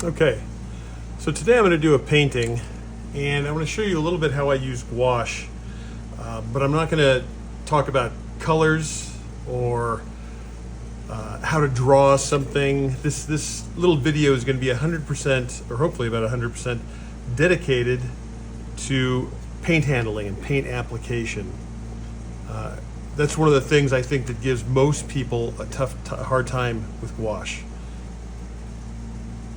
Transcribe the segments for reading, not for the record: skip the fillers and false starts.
Okay, so today I'm going to do a painting, and I want to show you a little bit how I use gouache, but I'm not going to talk about colors or how to draw something. This little video is going to be 100%, or hopefully about 100%, dedicated to paint handling and paint application. That's one of the things I think that gives most people a hard time with gouache.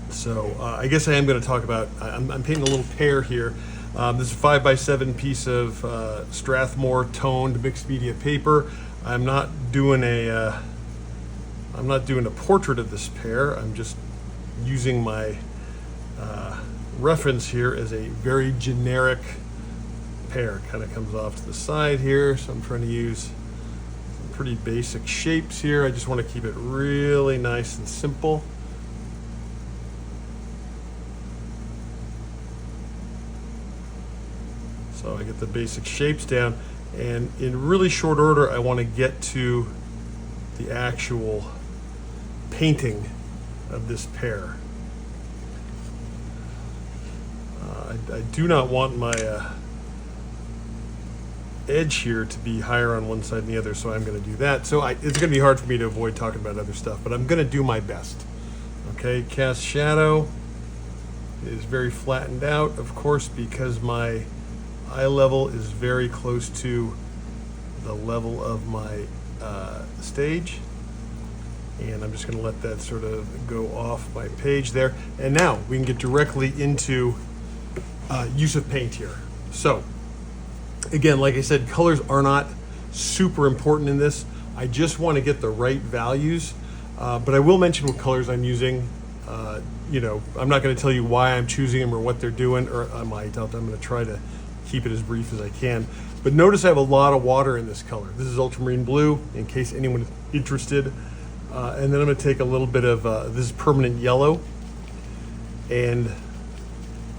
So I guess I am going to talk about, I'm painting a little pear here. This is a 5x7 piece of Strathmore toned mixed media paper. I'm not doing a portrait of this pear. I'm just using my reference here as a very generic pear. Kind of comes off to the side here, so I'm trying to use some pretty basic shapes here. I just want to keep it really nice and simple. So I get the basic shapes down, and in really short order I want to get to the actual painting of this pear. I do not want my edge here to be higher on one side than the other, so I'm going to do that. So it's going to be hard for me to avoid talking about other stuff, but I'm going to do my best. Okay, cast shadow is very flattened out, of course, because my eye level is very close to the level of my stage. And I'm just going to let that sort of go off my page there. And now we can get directly into use of paint here. So again, like I said, colors are not super important in this. I just want to get the right values. But I will mention what colors I'm using. I'm not going to tell you why I'm choosing them or what they're doing, or I might. I'm going to try to keep it as brief as I can. But notice I have a lot of water in this color. This is ultramarine blue, in case anyone is interested. And then I'm going to take a little bit of, this is permanent yellow, and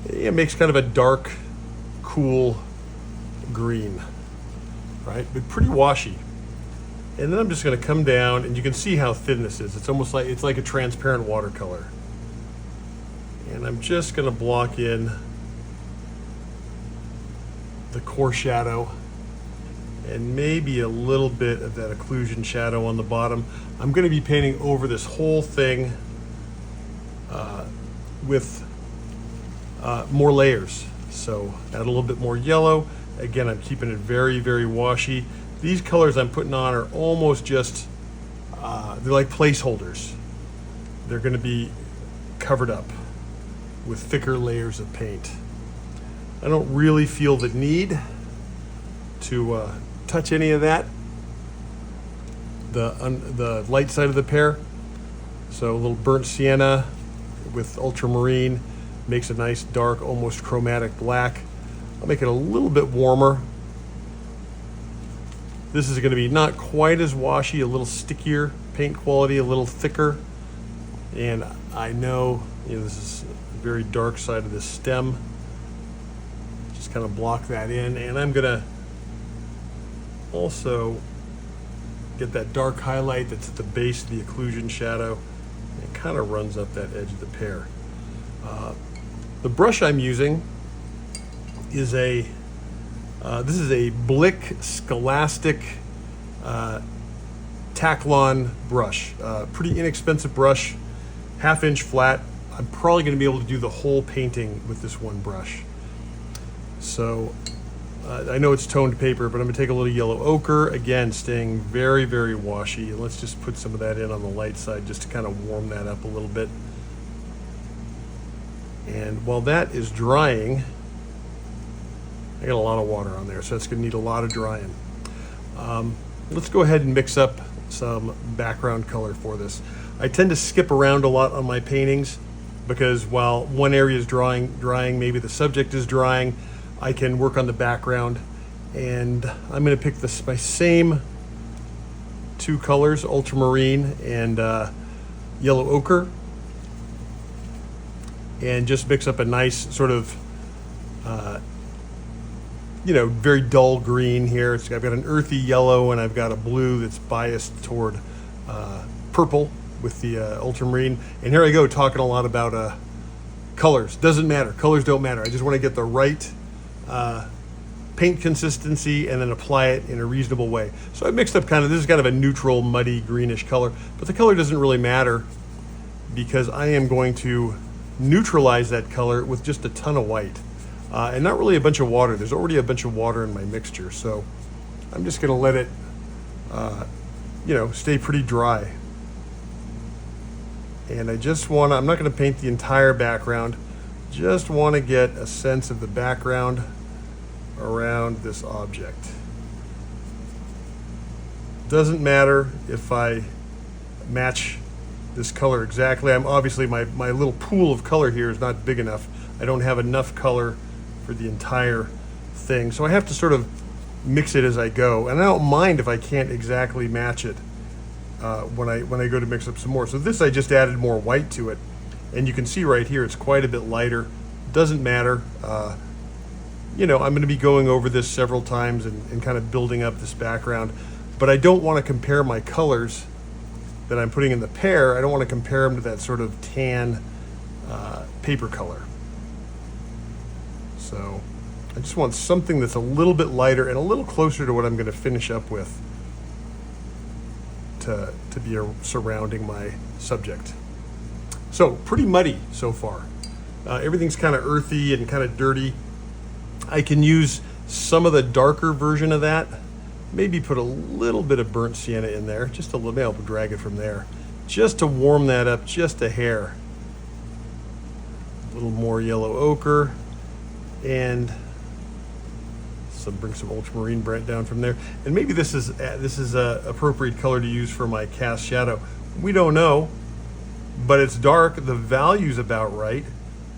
it makes kind of a dark, cool green, right? But pretty washy. And then I'm just going to come down, and you can see how thin this is. It's almost like, it's like a transparent watercolor. And I'm just going to block in the core shadow and maybe a little bit of that occlusion shadow on the bottom. I'm going to be painting over this whole thing with more layers. So add a little bit more yellow. Again, I'm keeping it very, very washy. These colors I'm putting on are almost just, they're like placeholders. They're going to be covered up with thicker layers of paint. I don't really feel the need to touch any of that, the light side of the pear. So a little burnt sienna with ultramarine makes a nice dark, almost chromatic black. I'll make it a little bit warmer. This is going to be not quite as washy, a little stickier paint quality, a little thicker. And I know, this is a very dark side of this stem. Just kind of block that in, and I'm going to also get that dark highlight that's at the base of the occlusion shadow. It kind of runs up that edge of the pear. The brush I'm using is this is a Blick Scholastic Taklon brush. Pretty inexpensive brush, 1/2 inch flat. I'm probably going to be able to do the whole painting with this one brush. So I know it's toned paper, but I'm going to take a little yellow ochre, again staying very, very washy, and let's just put some of that in on the light side just to kind of warm that up a little bit. And while that is drying, I got a lot of water on there, so that's going to need a lot of drying. Let's go ahead and mix up some background color for this. I tend to skip around a lot on my paintings because while one area is drying, maybe the subject is drying, I can work on the background. And I'm going to pick my same two colors, ultramarine and yellow ochre, and just mix up a nice sort of very dull green here. I've got an earthy yellow, and I've got a blue that's biased toward purple with the ultramarine. And here I go talking a lot about Colors, doesn't matter. Colors don't matter. I just want to get the right paint consistency and then apply it in a reasonable way. So I mixed up this is kind of a neutral, muddy, greenish color, but the color doesn't really matter because I am going to neutralize that color with just a ton of white and not really a bunch of water. There's already a bunch of water in my mixture, so I'm just going to let it stay pretty dry. And I'm not going to paint the entire background, just want to get a sense of the background around this object. Doesn't matter if I match this color exactly. I'm obviously, my little pool of color here is not big enough. I don't have enough color for the entire thing, so I have to sort of mix it as I go, and I don't mind if I can't exactly match it when I go to mix up some more. So this, I just added more white to it, and you can see right here it's quite a bit lighter. Doesn't matter. I'm going to be going over this several times and kind of building up this background, but I don't want to compare my colors that I'm putting in the pear. I don't want to compare them to that sort of tan paper color. So I just want something that's a little bit lighter and a little closer to what I'm going to finish up with to be surrounding my subject. So pretty muddy so far. Everything's kind of earthy and kind of dirty. I can use some of the darker version of that. Maybe put a little bit of burnt sienna in there, just a little. Maybe I'll drag it from there, just to warm that up just a hair. A little more yellow ochre, and bring some ultramarine burnt down from there. And maybe this is a appropriate color to use for my cast shadow. We don't know, but it's dark. The value's about right,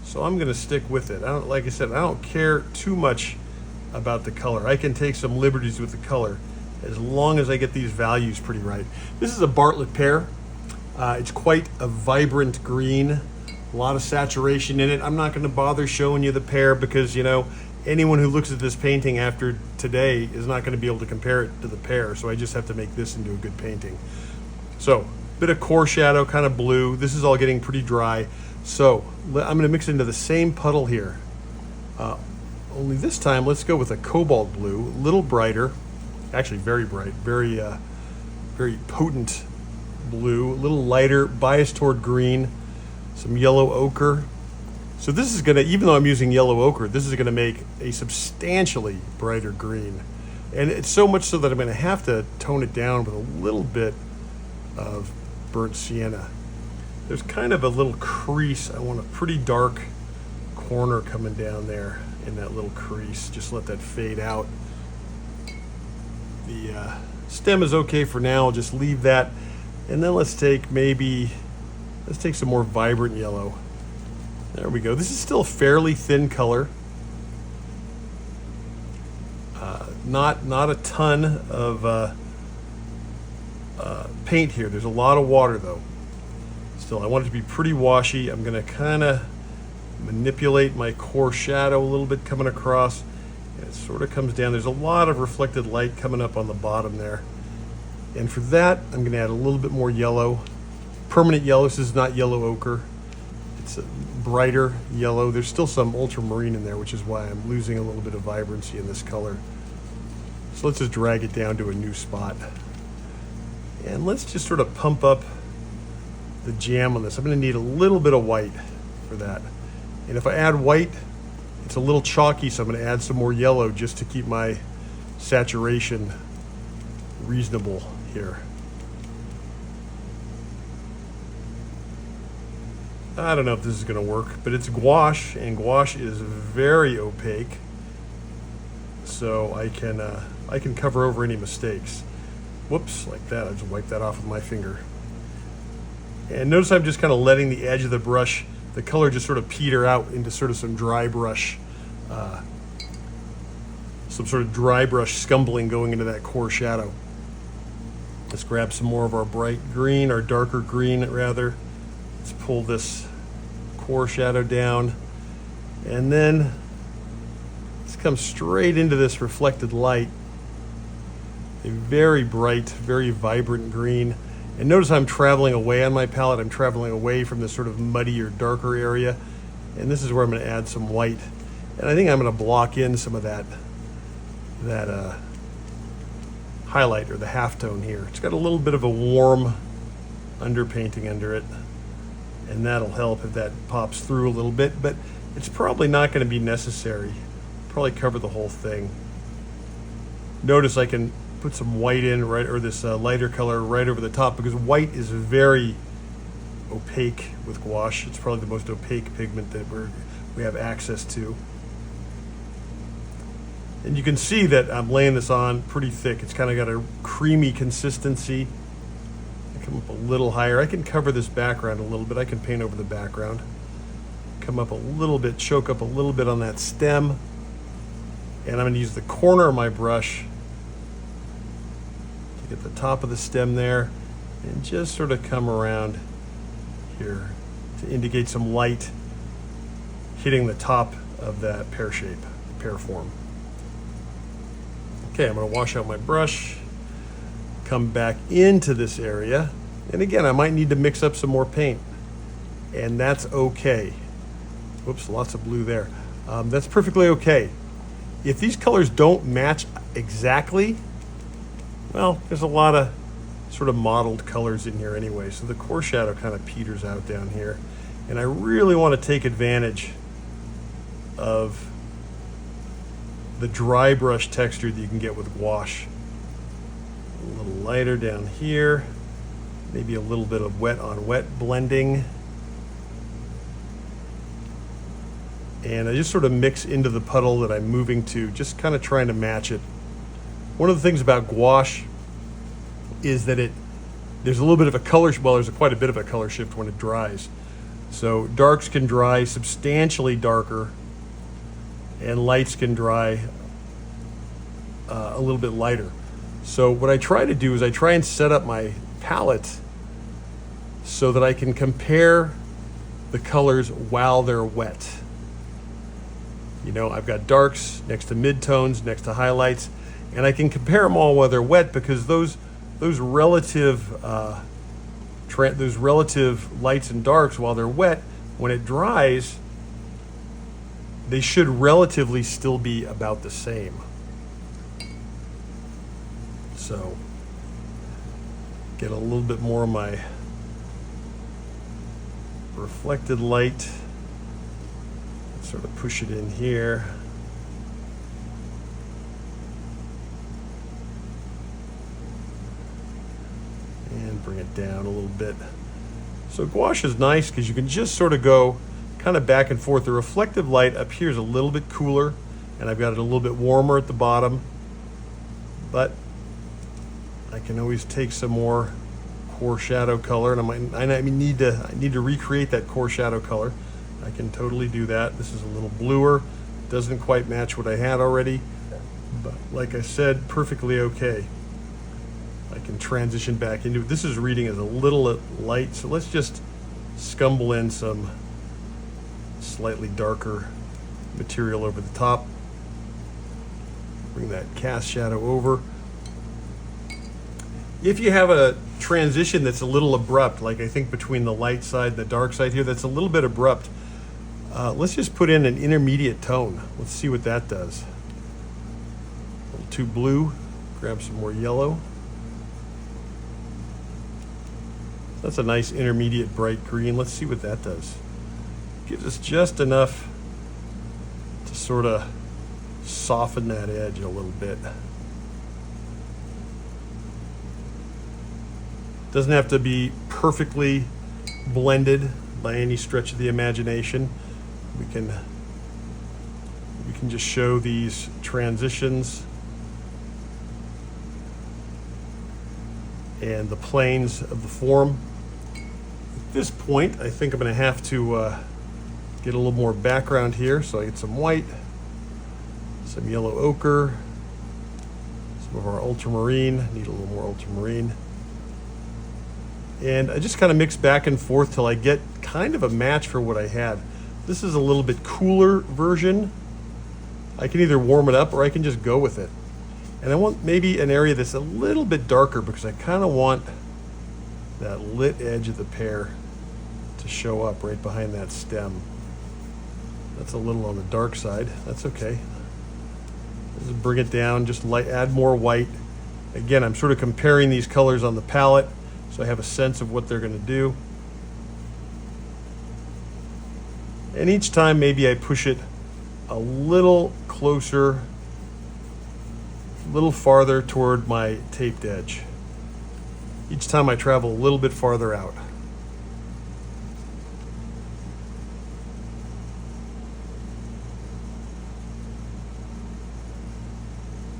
so I'm going to stick with it. Like I said, I don't care too much about the color. I can take some liberties with the color as long as I get these values pretty right. This is a Bartlett pear. It's quite a vibrant green, a lot of saturation in it. I'm not going to bother showing you the pear because anyone who looks at this painting after today is not going to be able to compare it to the pear, so I just have to make this into a good painting. So bit of core shadow, kind of blue. This is all getting pretty dry, so I'm going to mix it into the same puddle here. Only this time, let's go with a cobalt blue, a little brighter, actually very bright, very potent blue, a little lighter, biased toward green, some yellow ochre. So this is going to, even though I'm using yellow ochre, this is going to make a substantially brighter green. And it's so much so that I'm going to have to tone it down with a little bit of burnt sienna. There's kind of a little crease. I want a pretty dark corner coming down there in that little crease. Just let that fade out. The stem is okay for now. I'll just leave that. And then let's take some more vibrant yellow. There we go. This is still a fairly thin color. Not a ton of paint here. There's a lot of water though. Still, I want it to be pretty washy. I'm going to kind of manipulate my core shadow a little bit coming across. And it sort of comes down. There's a lot of reflected light coming up on the bottom there. And for that, I'm going to add a little bit more yellow. Permanent yellow. This is not yellow ochre. It's a brighter yellow. There's still some ultramarine in there, which is why I'm losing a little bit of vibrancy in this color. So let's just drag it down to a new spot. And let's just sort of pump up the jam on this. I'm going to need a little bit of white for that. And if I add white, it's a little chalky, so I'm going to add some more yellow just to keep my saturation reasonable here. I don't know if this is going to work, but it's gouache, and gouache is very opaque, so I can cover over any mistakes. Whoops, like that. I just wipe that off with my finger. And notice I'm just kind of letting the edge of the brush, the color just sort of peter out into sort of some dry brush, scumbling going into that core shadow. Let's grab some more of our bright green, our darker green rather. Let's pull this core shadow down, and then let's come straight into this reflected light. A very bright, very vibrant green. And notice I'm traveling away on my palette. I'm traveling away from this sort of muddy or darker area And this is where I'm going to add some white. And I think I'm going to block in some of that highlight, or the halftone here. It's got a little bit of a warm underpainting under it, and that'll help if that pops through a little bit, but it's probably not going to be necessary. Probably cover the whole thing. Notice I can put some white in, right, or this lighter color right over the top, because white is very opaque with gouache. It's probably the most opaque pigment that we have access to. And you can see that I'm laying this on pretty thick. It's kind of got a creamy consistency. I come up a little higher. I can cover this background a little bit. I can paint over the background. Come up a little bit, choke up a little bit on that stem. And I'm going to use the corner of my brush to get the top of the stem there and just sort of come around here to indicate some light hitting the top of that pear shape, pear form. Okay, I'm going to wash out my brush, come back into this area, and again, I might need to mix up some more paint, and that's okay. Whoops, lots of blue there. That's perfectly okay. If these colors don't match exactly, well, there's a lot of sort of mottled colors in here anyway, so the core shadow kind of peters out down here, and I really want to take advantage of the dry brush texture that you can get with gouache. A little lighter down here, maybe a little bit of wet on wet blending. And I just sort of mix into the puddle that I'm moving to, just kind of trying to match it. One of the things about gouache is that there's a little bit of a color, well, there's quite a bit of a color shift when it dries. So darks can dry substantially darker, and lights can dry a little bit lighter. So what I try to do is I try and set up my palette so that I can compare the colors while they're wet. You know, I've got darks next to midtones, next to highlights, and I can compare them all while they're wet, because those relative lights and darks while they're wet, when it dries, they should relatively still be about the same. So get a little bit more of my reflected light. Sort of push it in here. And bring it down a little bit. So gouache is nice because you can just sort of go kind of back and forth. The reflective light up here is a little bit cooler, and I've got it a little bit warmer at the bottom, but I can always take some more core shadow color, and I need to recreate that core shadow color. I can totally do that. This is a little bluer. Doesn't quite match what I had already, but like I said, perfectly okay. I can transition back into it. This is reading as a little light, so let's just scumble in some slightly darker material over the top. Bring that cast shadow over. If you have a transition that's a little abrupt, like I think between the light side and the dark side here, that's a little bit abrupt, let's just put in an intermediate tone. Let's see what that does. A little too blue, grab some more yellow. That's a nice intermediate bright green. Let's see what that does. Gives us just enough to sort of soften that edge a little bit. Doesn't have to be perfectly blended by any stretch of the imagination. We can just show these transitions and the planes of the form. At this point, I think I'm going to have to get a little more background here. So I get some white, some yellow ochre, some of our ultramarine. Need a little more ultramarine. And I just kind of mix back and forth till I get kind of a match for what I had. This is a little bit cooler version. I can either warm it up or I can just go with it. And I want maybe an area that's a little bit darker because I kind of want that lit edge of the pear to show up right behind that stem. That's a little on the dark side. That's okay. Just bring it down, just add more white. Again, I'm sort of comparing these colors on the palette so I have a sense of what they're going to do. And each time maybe I push it a little closer, a little farther toward my taped edge. Each time I travel a little bit farther out.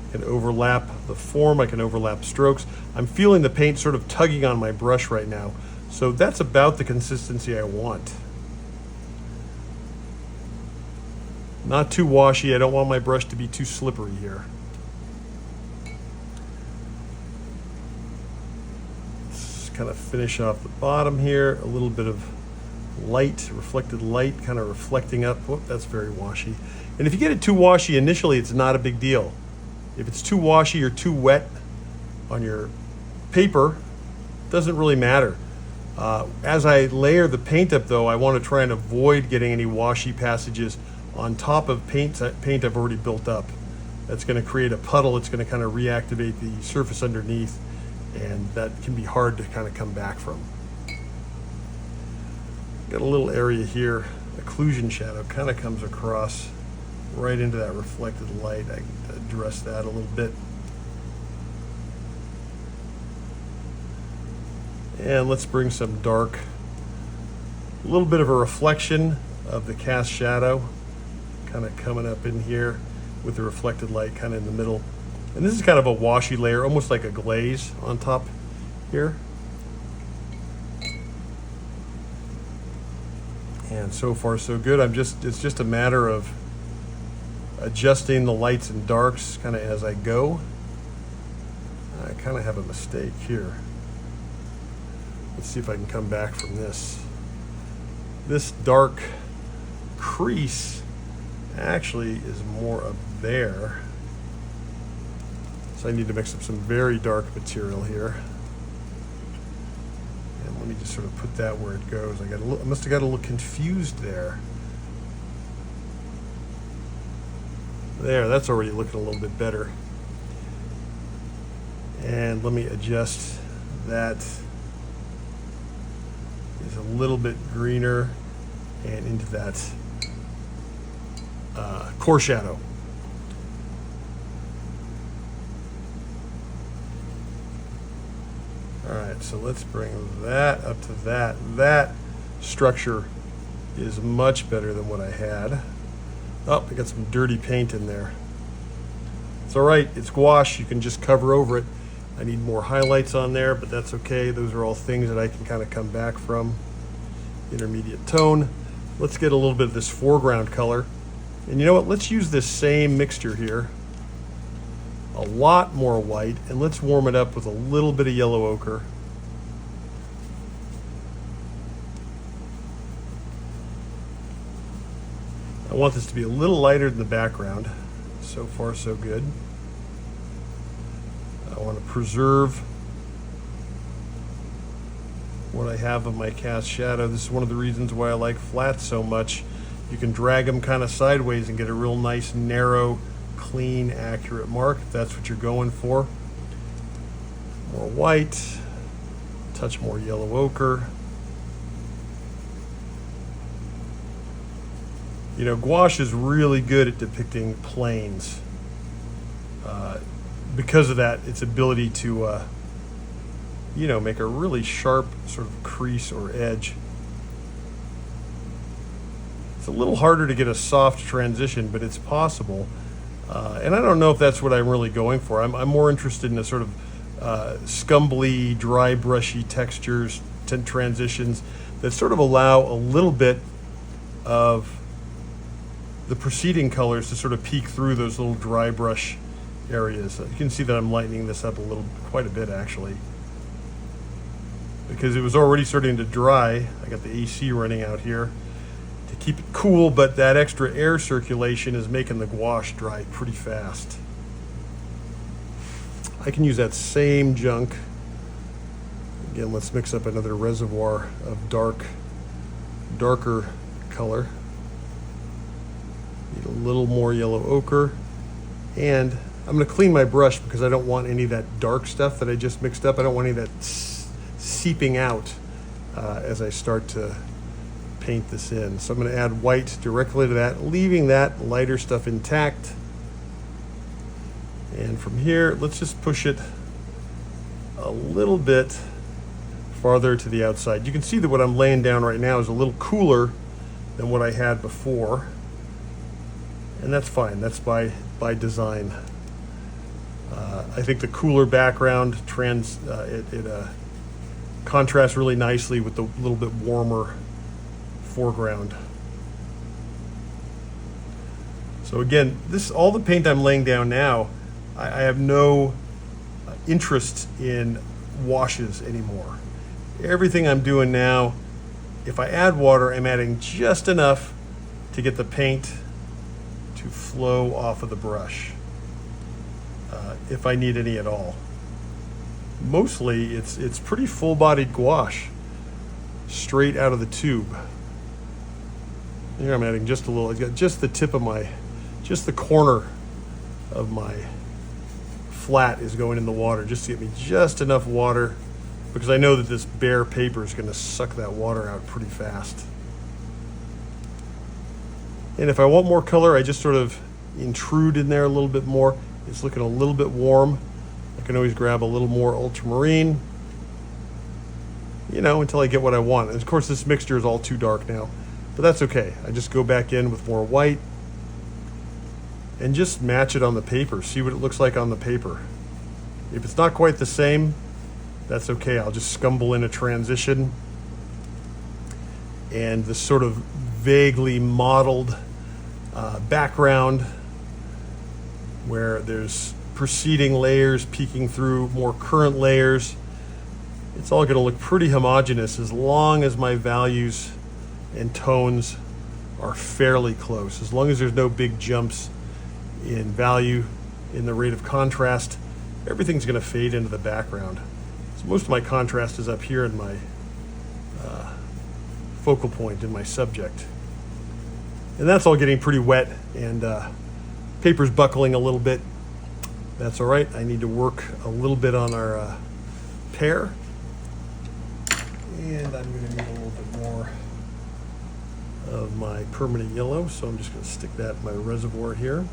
I can overlap the form, I can overlap strokes. I'm feeling the paint sort of tugging on my brush right now. So that's about the consistency I want. Not too washy, I don't want my brush to be too slippery here. Let's kind of finish off the bottom here, a little bit of light, reflected light, kind of reflecting up. Whoop, that's very washy. And if you get it too washy initially, it's not a big deal. If it's too washy or too wet on your paper, it doesn't really matter. As I layer the paint up though, I want to try and avoid getting any washy passages on top of paint I've already built up. That's going to create a puddle, it's going to kind of reactivate the surface underneath, and that can be hard to kind of come back from. Got a little area here, occlusion shadow kind of comes across right into that reflected light. I address that a little bit. And let's bring some dark, a little bit of a reflection of the cast shadow kind of coming up in here with the reflected light kind of in the middle. And this is kind of a washy layer, almost like a glaze on top here. And so far so good. It's just a matter of adjusting the lights and darks kind of as I go. I kind of have a mistake here. Let's see if I can come back from this. This dark crease actually is more up there. So I need to mix up some very dark material here. And let me just sort of put that where it goes. I must have got a little confused there. There, that's already looking a little bit better. And let me adjust that. It's a little bit greener and into that core shadow. All right, so let's bring that up to that. That structure is much better than what I had. Oh, I got some dirty paint in there. It's all right, it's gouache, you can just cover over it. I need more highlights on there, but that's okay. Those are all things that I can kind of come back from. Intermediate tone. Let's get a little bit of this foreground color. And you know what, let's use this same mixture here. A lot more white, and let's warm it up with a little bit of yellow ochre. I want this to be a little lighter than the background. So far, so good. I want to preserve what I have of my cast shadow. This is one of the reasons why I like flats so much. You can drag them kind of sideways and get a real nice, narrow, clean, accurate mark, if that's what you're going for. More white, touch more yellow ochre. You know, gouache is really good at depicting planes. Because of that, its ability to, you know, make a really sharp sort of crease or edge. It's a little harder to get a soft transition, but it's possible. And I don't know if that's what I'm really going for. I'm more interested in a sort of scumbly, dry, brushy textures, transitions that sort of allow a little bit of the preceding colors to sort of peek through those little dry brush areas. You can see that I'm lightening this up quite a bit actually, because it was already starting to dry. I got the AC running out here to keep it cool, but that extra air circulation is making the gouache dry pretty fast. I can use that same junk. Again, let's mix up another reservoir of darker color. Need a little more yellow ochre. And I'm going to clean my brush because I don't want any of that dark stuff that I just mixed up. I don't want any of that seeping out as I start to paint this in. So I'm going to add white directly to that, leaving that lighter stuff intact. And from here, let's just push it a little bit farther to the outside. You can see that what I'm laying down right now is a little cooler than what I had before. And that's fine, that's by design. I think the cooler background contrasts really nicely with the little bit warmer foreground. So again, all the paint I'm laying down now, I have no interest in washes anymore. Everything I'm doing now, if I add water, I'm adding just enough to get the paint to flow off of the brush, if I need any at all. Mostly it's pretty full-bodied gouache straight out of the tube. Here I'm adding just a little. I've got just the tip of just the corner of my flat is going in the water, just to get me just enough water, because I know that this bare paper is going to suck that water out pretty fast. And if I want more color, I just sort of intrude in there a little bit more. It's looking a little bit warm. I can always grab a little more ultramarine, until I get what I want. And of course, this mixture is all too dark now, but that's okay. I just go back in with more white and just match it on the paper. See what it looks like on the paper. If it's not quite the same, that's okay. I'll just scumble in a transition, and this sort of vaguely modeled background where there's preceding layers peeking through more current layers. It's all going to look pretty homogeneous as long as my values and tones are fairly close. As long as there's no big jumps in value, in the rate of contrast, everything's going to fade into the background. So most of my contrast is up here in my focal point, in my subject. And that's all getting pretty wet, and paper's buckling a little bit. That's all right. I need to work a little bit on our pear. And I'm going to need a little bit more of my permanent yellow, so I'm just going to stick that in my reservoir here.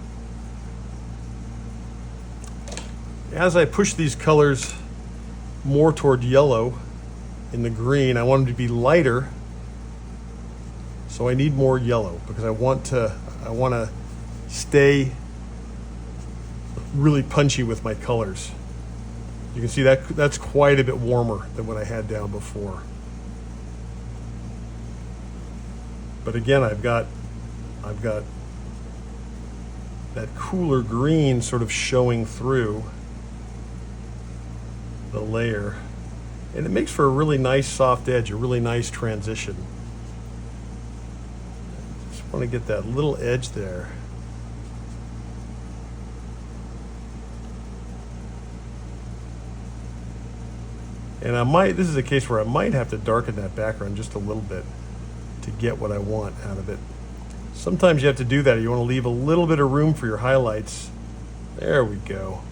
As I push these colors more toward yellow in the green, I want them to be lighter, so I need more yellow because I want to stay really punchy with my colors. You can see that's quite a bit warmer than what I had down before. But again, I've got that cooler green sort of showing through the layer, and it makes for a really nice soft edge, a really nice transition. Just want to get that little edge there. And this is a case where I might have to darken that background just a little bit to get what I want out of it. Sometimes you have to do that. You want to leave a little bit of room for your highlights. There we go.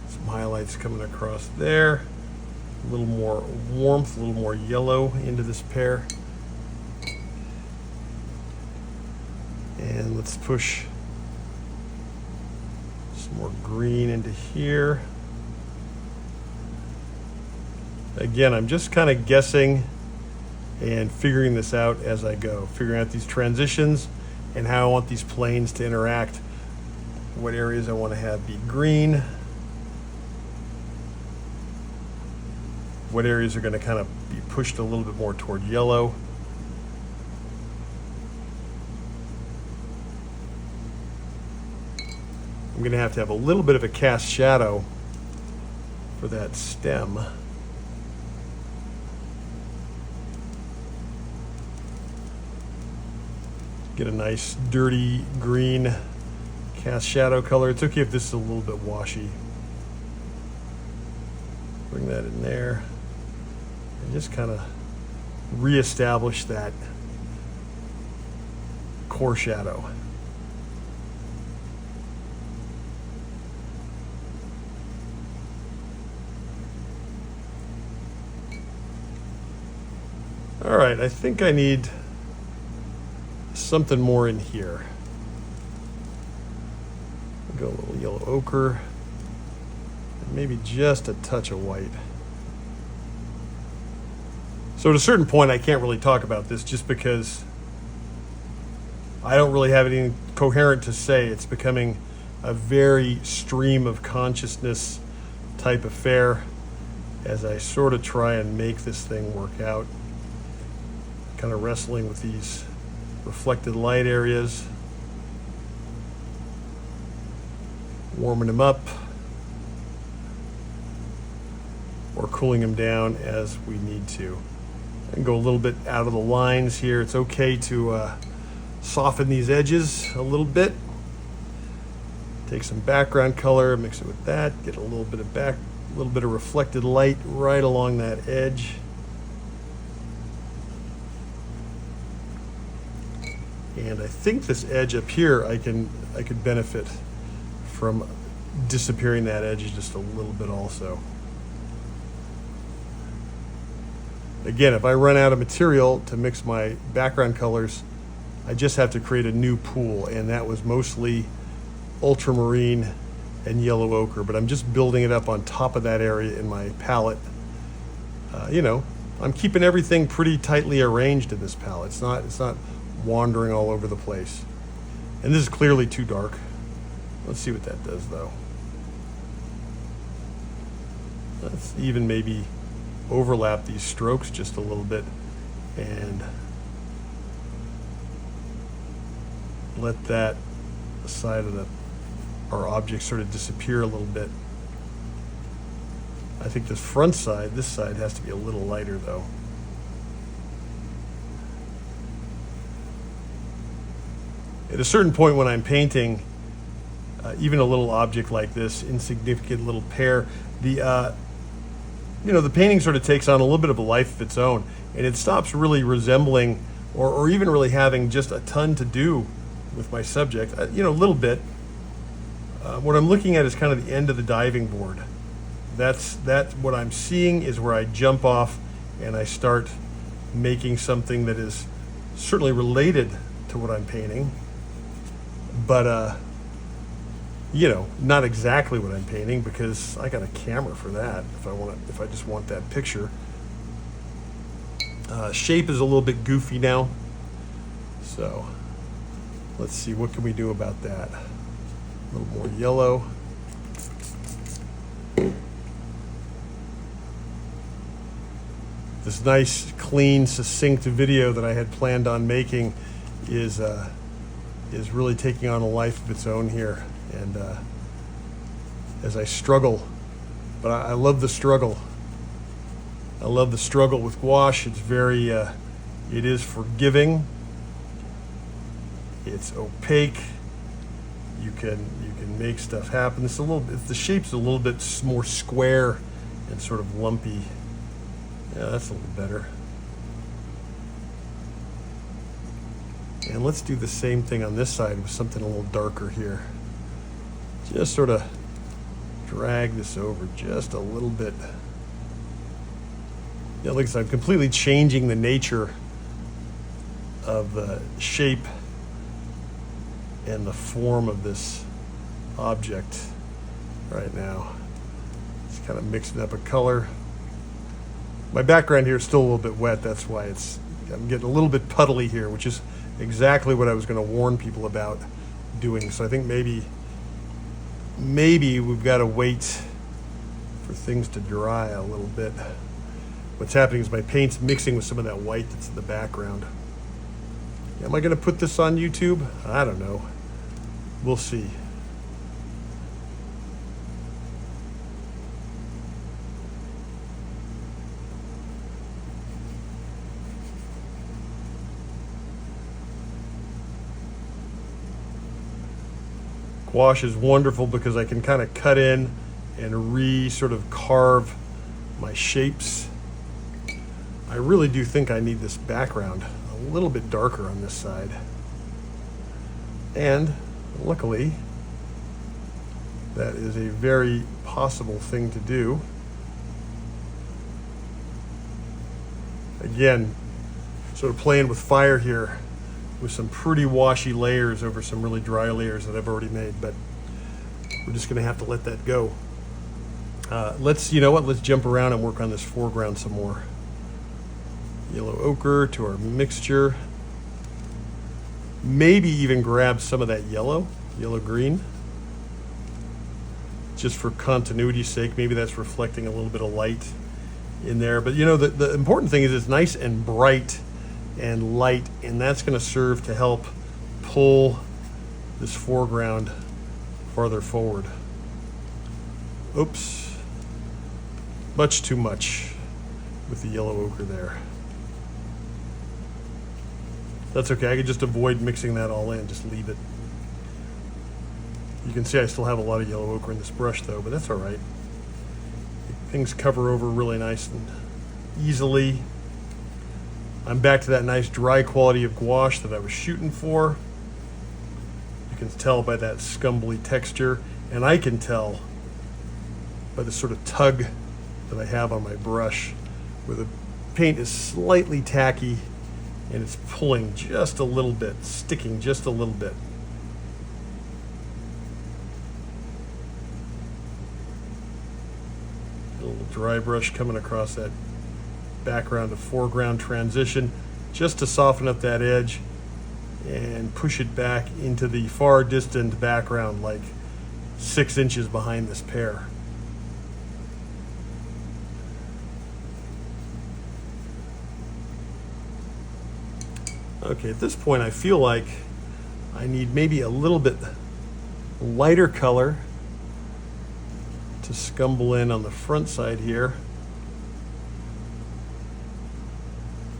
Some highlights coming across there. A little more warmth, a little more yellow into this pear. And let's push some more green into here. Again, I'm just kind of guessing and figuring this out as I go, figuring out these transitions and how I want these planes to interact, what areas I want to have be green, what areas are going to kind of be pushed a little bit more toward yellow. I'm going to have a little bit of a cast shadow for that stem. Get a nice dirty green cast shadow color. It's okay if this is a little bit washy. Bring that in there and just kind of reestablish that core shadow. All right, I think I need something more in here. Go a little yellow ochre, and maybe just a touch of white. So at a certain point, I can't really talk about this just because I don't really have anything coherent to say. It's becoming a very stream of consciousness type affair as I sort of try and make this thing work out. Kind of wrestling with these reflected light areas, warming them up or cooling them down as we need to. And go a little bit out of the lines here. It's okay to soften these edges a little bit. Take some background color, mix it with that, get a little bit of reflected light right along that edge. And I think this edge up here, I could benefit from disappearing that edge just a little bit also. Again, if I run out of material to mix my background colors, I just have to create a new pool, and that was mostly ultramarine and yellow ochre, but I'm just building it up on top of that area in my palette. I'm keeping everything pretty tightly arranged in this palette. It's not wandering all over the place. And this is clearly too dark. Let's see what that does though. Let's even maybe overlap these strokes just a little bit and let that side of our object sort of disappear a little bit. I think this front side, this side has to be a little lighter though. At a certain point when I'm painting, even a little object like this, insignificant little pear, the painting sort of takes on a little bit of a life of its own, and it stops really resembling or even really having just a ton to do with my subject. A little bit. What I'm looking at is kind of the end of the diving board. That's what I'm seeing is where I jump off and I start making something that is certainly related to what I'm painting, but not exactly what I'm painting, because I got a camera for that if I just want that picture. Shape is a little bit goofy now, so let's see, what can we do about that? A little more yellow. This nice, clean, succinct video that I had planned on making is really taking on a life of its own here. And as I struggle, but I love the struggle. I love the struggle with gouache. It's very, it is forgiving. It's opaque. You can make stuff happen. It's the shape's a little bit more square and sort of lumpy. Yeah, that's a little better. And let's do the same thing on this side with something a little darker here. Just sort of drag this over just a little bit. Yeah, like I said, I'm completely changing the nature of the shape and the form of this object right now. Just kind of mixing up a color. My background here is still a little bit wet. That's why I'm getting a little bit puddly here, which is exactly what I was going to warn people about doing. So I think maybe we've got to wait for things to dry a little bit. What's happening is my paint's mixing with some of that white that's in the background. Am I going to put this on YouTube? I don't know. We'll see. Gouache is wonderful because I can kind of cut in and sort of carve my shapes. I really do think I need this background a little bit darker on this side. And luckily, that is a very possible thing to do. Again, sort of playing with fire here with some pretty washy layers over some really dry layers that I've already made, but we're just gonna have to let that go. You know what, let's jump around and work on this foreground some more. Yellow ochre to our mixture. Maybe even grab some of that yellow-green. Just for continuity's sake, maybe that's reflecting a little bit of light in there. But you know, the important thing is it's nice and bright and light, and that's going to serve to help pull this foreground farther forward. Oops, much too much with the yellow ochre there. That's okay, I could just avoid mixing that all in, just leave it. You can see I still have a lot of yellow ochre in this brush though, but that's all right. Things cover over really nice and easily. I'm back to that nice dry quality of gouache that I was shooting for. You can tell by that scumbly texture, and I can tell by the sort of tug that I have on my brush, where the paint is slightly tacky and it's pulling just a little bit, sticking just a little bit. A little dry brush coming across that background to foreground transition just to soften up that edge and push it back into the far distant background, like 6 inches behind this pear. Okay, at this point I feel like I need maybe a little bit lighter color to scumble in on the front side here.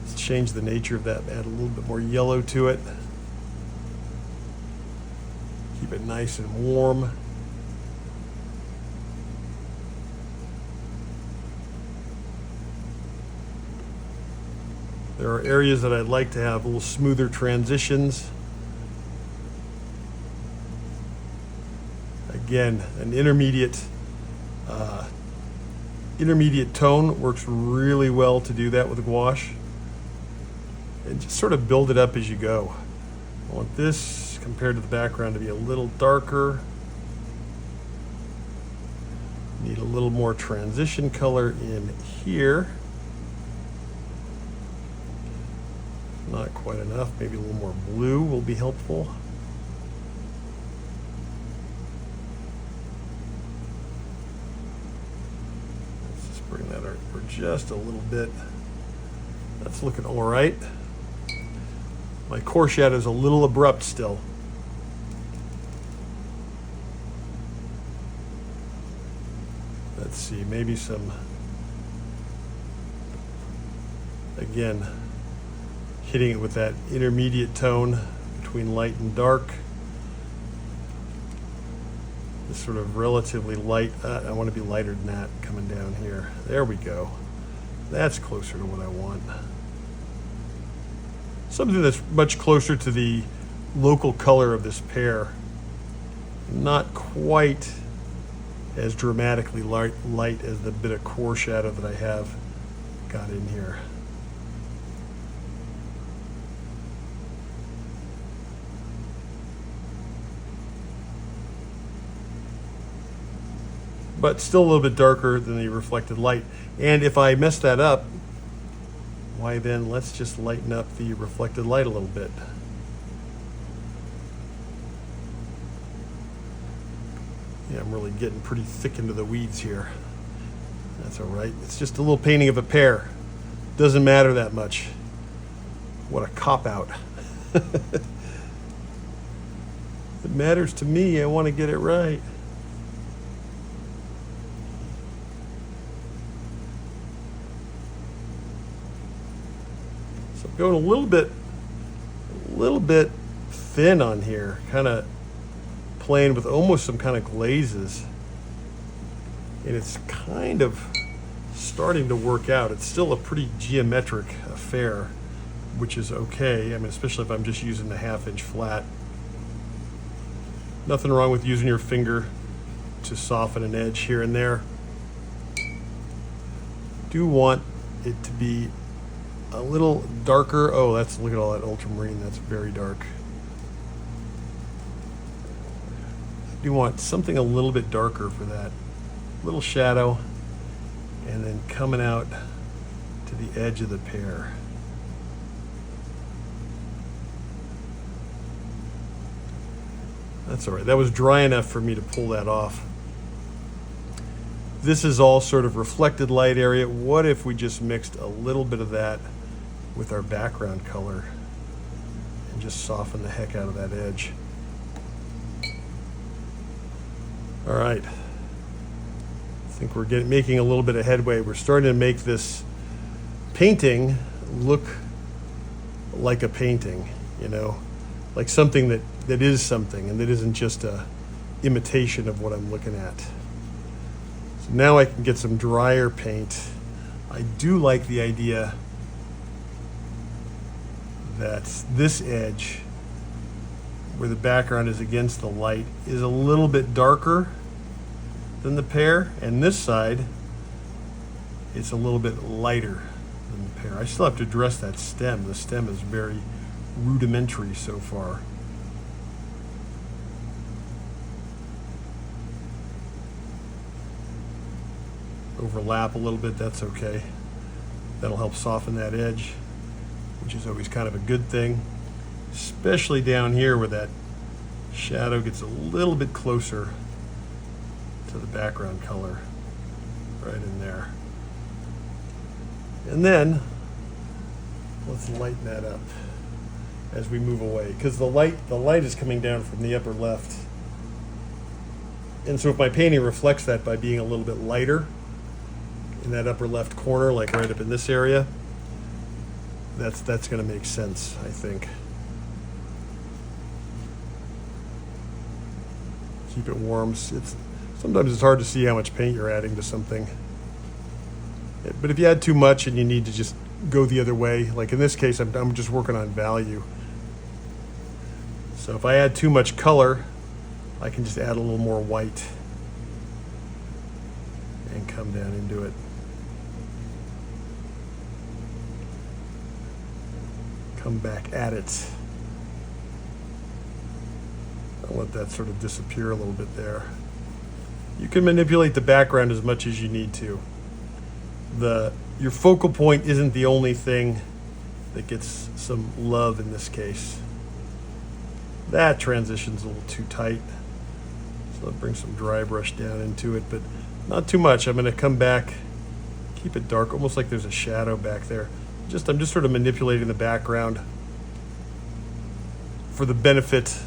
Let's change the nature of that, add a little bit more yellow to it. Keep it nice and warm. There are areas that I'd like to have a little smoother transitions. Again, an intermediate tone works really well to do that with gouache. And just sort of build it up as you go. I want this compared to the background to be a little darker. Need a little more transition color in here. Not quite enough, maybe a little more blue will be helpful. Let's just bring that over just a little bit. That's looking all right. My core shadow is a little abrupt still. Let's see, maybe some, again, hitting it with that intermediate tone between light and dark. This sort of relatively light, I want to be lighter than that coming down here. There we go. That's closer to what I want. Something that's much closer to the local color of this pear. Not quite as dramatically light as the bit of core shadow that I have got in here. But still a little bit darker than the reflected light. And if I mess that up, why then let's just lighten up the reflected light a little bit. Yeah, I'm really getting pretty thick into the weeds here. That's all right. It's just a little painting of a pear. Doesn't matter that much. What a cop-out. It matters to me. I want to get it right. Going a little bit thin on here, kind of playing with almost some kind of glazes, and it's kind of starting to work out. It's still a pretty geometric affair, which is okay. I mean, especially if I'm just using the 1/2 inch flat. Nothing wrong with using your finger to soften an edge here and there. Do want it to be a little darker. Oh, look at all that ultramarine. That's very dark. I do want something a little bit darker for that. Little shadow, and then coming out to the edge of the pear. That's all right. That was dry enough for me to pull that off. This is all sort of reflected light area. What if we just mixed a little bit of that with our background color and just soften the heck out of that edge? All right. I think we're making a little bit of headway. We're starting to make this painting look like a painting, you know, like something that is something and that isn't just a imitation of what I'm looking at. So now I can get some drier paint. I do like the idea that this edge, where the background is against the light, is a little bit darker than the pear, and this side it's a little bit lighter than the pear. I still have to address that stem. The stem is very rudimentary so far. Overlap a little bit, that's okay. That'll help soften that edge, which is always kind of a good thing, especially down here where that shadow gets a little bit closer to the background color, right in there. And then let's lighten that up as we move away, because the light is coming down from the upper left, and so if my painting reflects that by being a little bit lighter in that upper left corner, like right up in this area, that's going to make sense, I think. Keep it warm. Sometimes it's hard to see how much paint you're adding to something. But if you add too much and you need to just go the other way, like in this case, I'm just working on value. So if I add too much color, I can just add a little more white and come down into it. Come back at it. I'll let that sort of disappear a little bit there. You can manipulate the background as much as you need to. Your focal point isn't the only thing that gets some love in this case. That transition's a little too tight. So I'll bring some dry brush down into it, but not too much. I'm going to come back, keep it dark, almost like there's a shadow back there. I'm just sort of manipulating the background for the benefit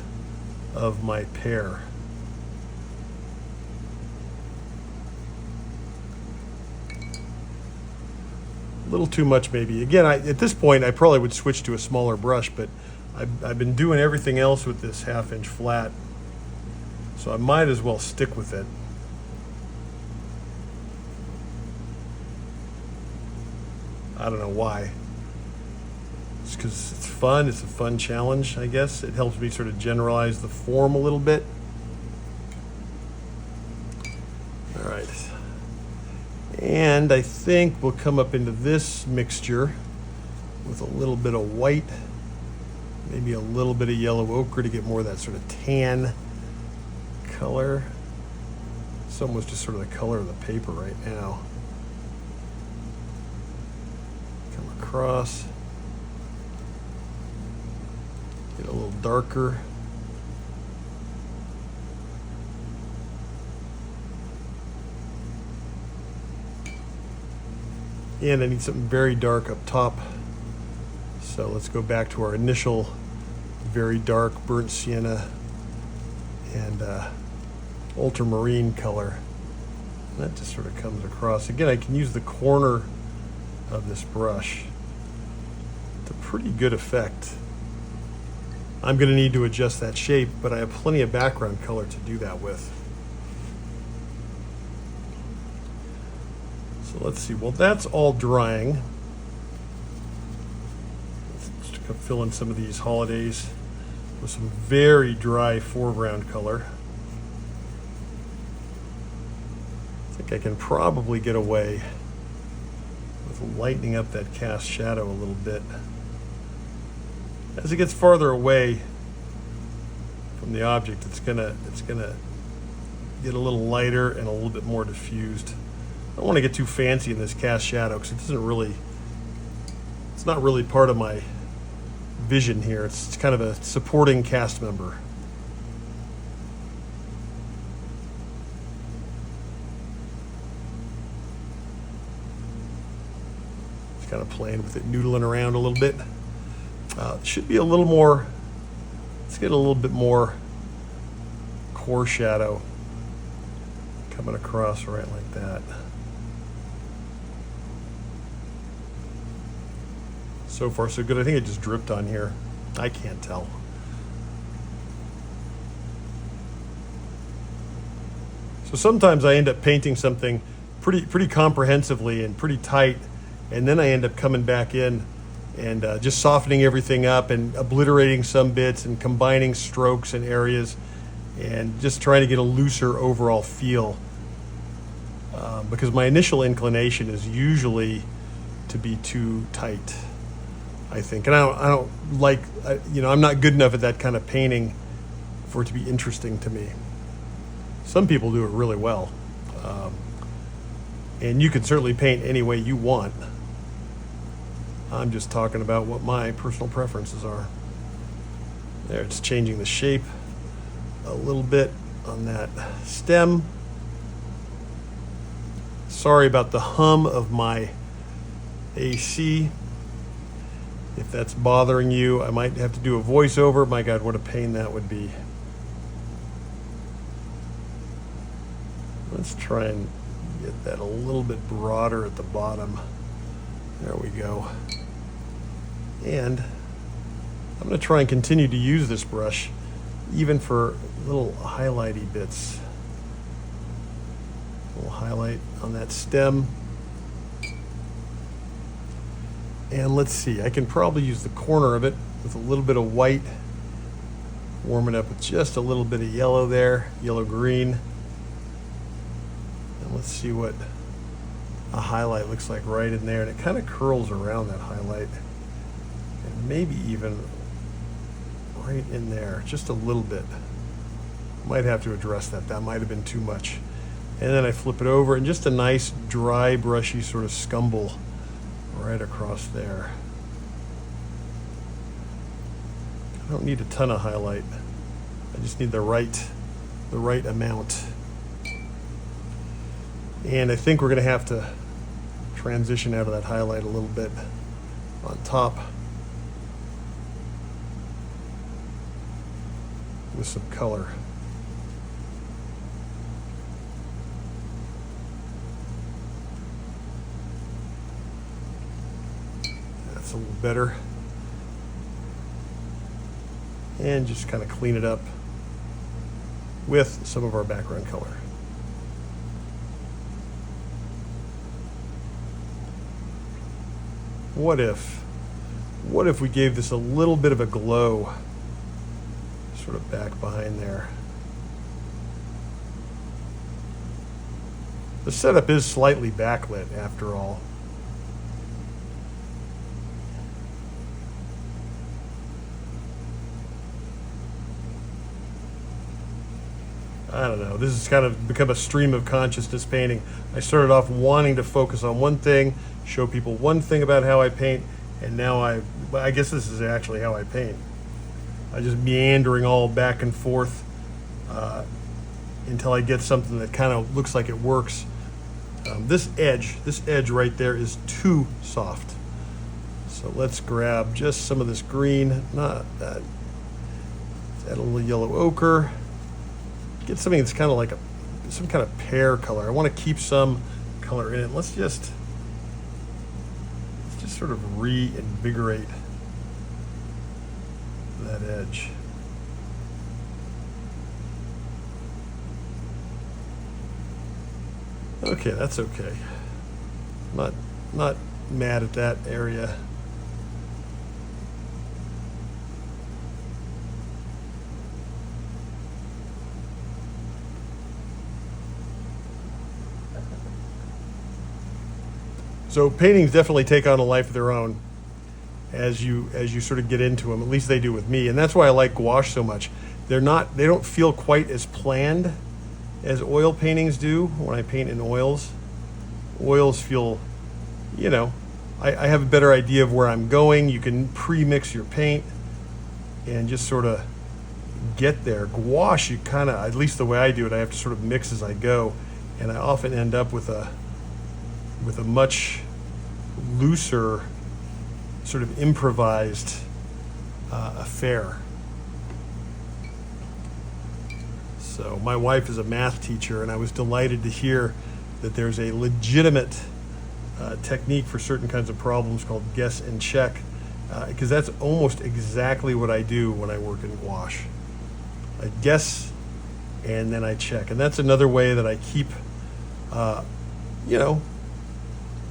of my pear. A little too much maybe. Again, at this point I probably would switch to a smaller brush, but I've been doing everything else with this 1/2 inch flat, so I might as well stick with it. I don't know why. It's because it's fun. It's a fun challenge, I guess. It helps me sort of generalize the form a little bit. All right. And I think we'll come up into this mixture with a little bit of white, maybe a little bit of yellow ochre to get more of that sort of tan color. It's almost just sort of the color of the paper right now. Come across, get a little darker. And I need something very dark up top. So let's go back to our initial very dark burnt sienna and ultramarine color. And that just sort of comes across. Again, I can use the corner of this brush. It's a pretty good effect. I'm going to need to adjust that shape, but I have plenty of background color to do that with. So let's see, well, that's all drying. Let's fill in some of these holidays. with some very dry foreground color. I think I can probably get away with lightening up that cast shadow a little bit. As it gets farther away from the object, it's gonna get a little lighter and a little bit more diffused. I don't want to get too fancy in this cast shadow because it's not really part of my vision here. It's kind of a supporting cast member. Just kind of playing with it, noodling around a little bit. It should be a little more, let's get a little bit more core shadow coming across right like that. So far so good. I think it just dripped on here. I can't tell. So sometimes I end up painting something pretty comprehensively and pretty tight, and then I end up coming back in and just softening everything up and obliterating some bits and combining strokes and areas and just trying to get a looser overall feel. Because my initial inclination is usually to be too tight, I think. And I don't like, I'm not good enough at that kind of painting for it to be interesting to me. Some people do it really well. And you can certainly paint any way you want. I'm just talking about what my personal preferences are. There, it's changing the shape a little bit on that stem. Sorry about the hum of my AC. If that's bothering you, I might have to do a voiceover. My God, what a pain that would be. Let's try and get that a little bit broader at the bottom. There we go. And I'm going to try and continue to use this brush even for little highlighty bits. A little highlight on that stem. And let's see, I can probably use the corner of it with a little bit of white, warm it up with just a little bit of yellow there, yellow-green. And let's see what a highlight looks like right in there. And it kind of curls around that highlight. And maybe even right in there, just a little bit. Might have to address that. That might have been too much. And then I flip it over and just a nice, dry, brushy sort of scumble right across there. I don't need a ton of highlight. I just need the right amount. And I think we're going to have to transition out of that highlight a little bit on top with some color. That's a little better. And just kind of clean it up with some of our background color. What if we gave this a little bit of a glow sort of back behind there? The setup is slightly backlit after all. I don't know, this has kind of become a stream of consciousness painting. I started off wanting to focus on one thing, show people one thing about how I paint, and now I guess this is actually how I paint. I just meandering all back and forth until I get something that kind of looks like it works. This edge right there is too soft. So let's grab just some of this green, not that. Let's add a little yellow ochre. Get something that's kind of like some kind of pear color. I want to keep some color in it. Let's just sort of reinvigorate that edge. Okay, that's okay. Not mad at that area. So paintings definitely take on a life of their own as you sort of get into them. At least they do with me, and that's why I like gouache so much. They don't feel quite as planned as oil paintings do. When I paint in oils feel, you know, I have a better idea of where I'm going. You can pre-mix your paint and just sort of get there. Gouache, you kind of, at least the way I do it, I have to sort of mix as I go, and I often end up with a much looser, sort of improvised affair. So my wife is a math teacher, and I was delighted to hear that there's a legitimate technique for certain kinds of problems called guess and check, because that's almost exactly what I do when I work in gouache. I guess and then I check, and that's another way that I keep, you know,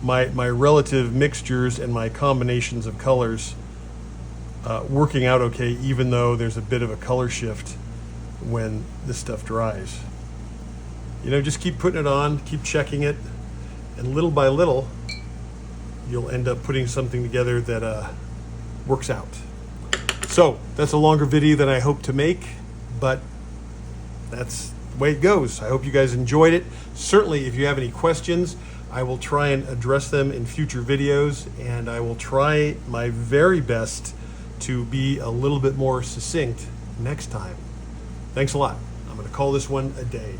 my relative mixtures and my combinations of colors working out okay, even though there's a bit of a color shift when this stuff dries. You know, just keep putting it on, keep checking it, and little by little, you'll end up putting something together that works out. So that's a longer video than I hope to make, but that's the way it goes. I hope you guys enjoyed it. Certainly, if you have any questions, I will try and address them in future videos, and I will try my very best to be a little bit more succinct next time. Thanks a lot. I'm going to call this one a day.